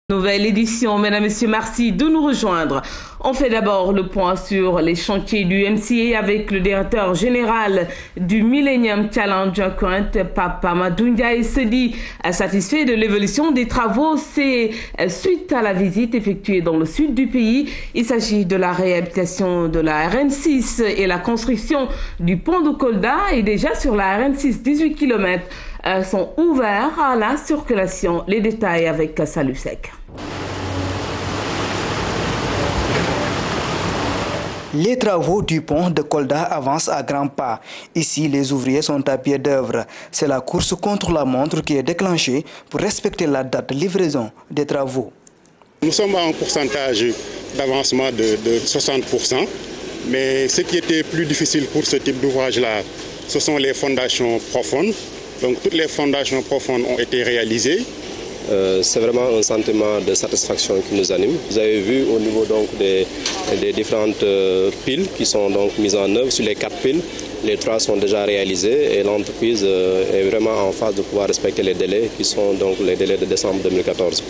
Nouvelle édition, mesdames, messieurs, merci de nous rejoindre. On fait d'abord le point sur les chantiers du MCA avec le directeur général du Millennium Challenge Cointe, Papa Madundia, se dit satisfait de l'évolution des travaux. C'est suite à la visite effectuée dans le sud du pays. Il s'agit de la réhabilitation de la RN6 et la construction du pont de Kolda. Et déjà sur la RN6, 18 km sont ouverts à la circulation. Les détails avec Salusek. Les travaux du pont de Kolda avancent à grands pas. Ici, les ouvriers sont à pied d'œuvre. C'est la course contre la montre qui est déclenchée pour respecter la date de livraison des travaux. Nous sommes à un pourcentage d'avancement de 60%, mais ce qui était plus difficile pour ce type d'ouvrage-là, ce sont les fondations profondes. Donc toutes les fondations profondes ont été réalisées. C'est vraiment un sentiment de satisfaction qui nous anime. Vous avez vu au niveau donc des différentes piles qui sont donc mises en œuvre. Sur les 4 piles, les 3 sont déjà réalisées et l'entreprise est vraiment en phase de pouvoir respecter les délais qui sont donc les délais de décembre 2014.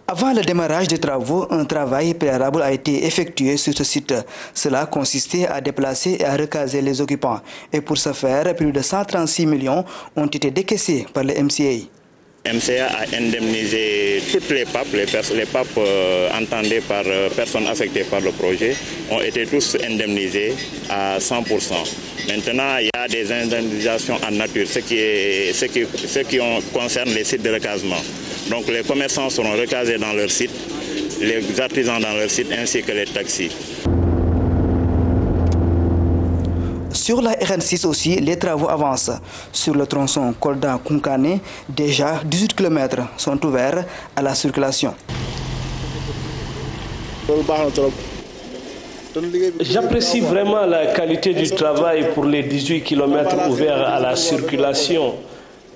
Avant le démarrage des travaux, un travail préalable a été effectué sur ce site. Cela consistait à déplacer et à recaser les occupants. Et pour ce faire, plus de 136 millions ont été décaissés par le MCA. MCA a indemnisé toutes les PAP, les PAP entendées par personnes affectées par le projet, ont été tous indemnisés à 100%. Maintenant, il y a des indemnisations en nature, ce qui concerne les sites de recasement. Donc les commerçants seront recasés dans leur site, les artisans dans leur site ainsi que les taxis. Sur la RN6 aussi, les travaux avancent. Sur le tronçon Kolda-Kunkane, déjà 18 km sont ouverts à la circulation. J'apprécie vraiment la qualité du travail pour les 18 km ouverts à la circulation.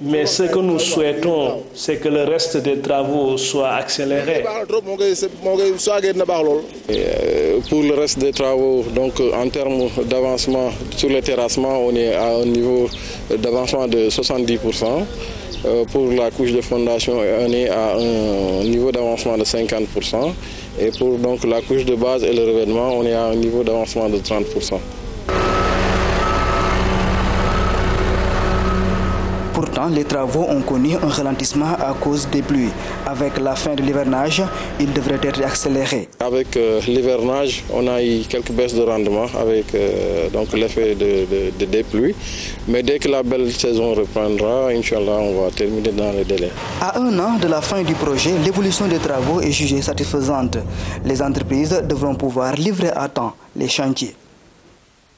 Mais ce que nous souhaitons, c'est que le reste des travaux soit accéléré. Pour le reste des travaux, donc en termes d'avancement sur le terrassement, on est à un niveau d'avancement de 70%. Pour la couche de fondation, on est à un niveau d'avancement de 50%. Et pour donc la couche de base et le revêtement, on est à un niveau d'avancement de 30%. Pourtant, les travaux ont connu un ralentissement à cause des pluies. Avec la fin de l'hivernage, ils devraient être accélérés. Avec l'hivernage, on a eu quelques baisses de rendement avec l'effet des pluies. Mais dès que la belle saison reprendra, Inch'Allah, on va terminer dans les délais. À un an de la fin du projet, l'évolution des travaux est jugée satisfaisante. Les entreprises devront pouvoir livrer à temps les chantiers.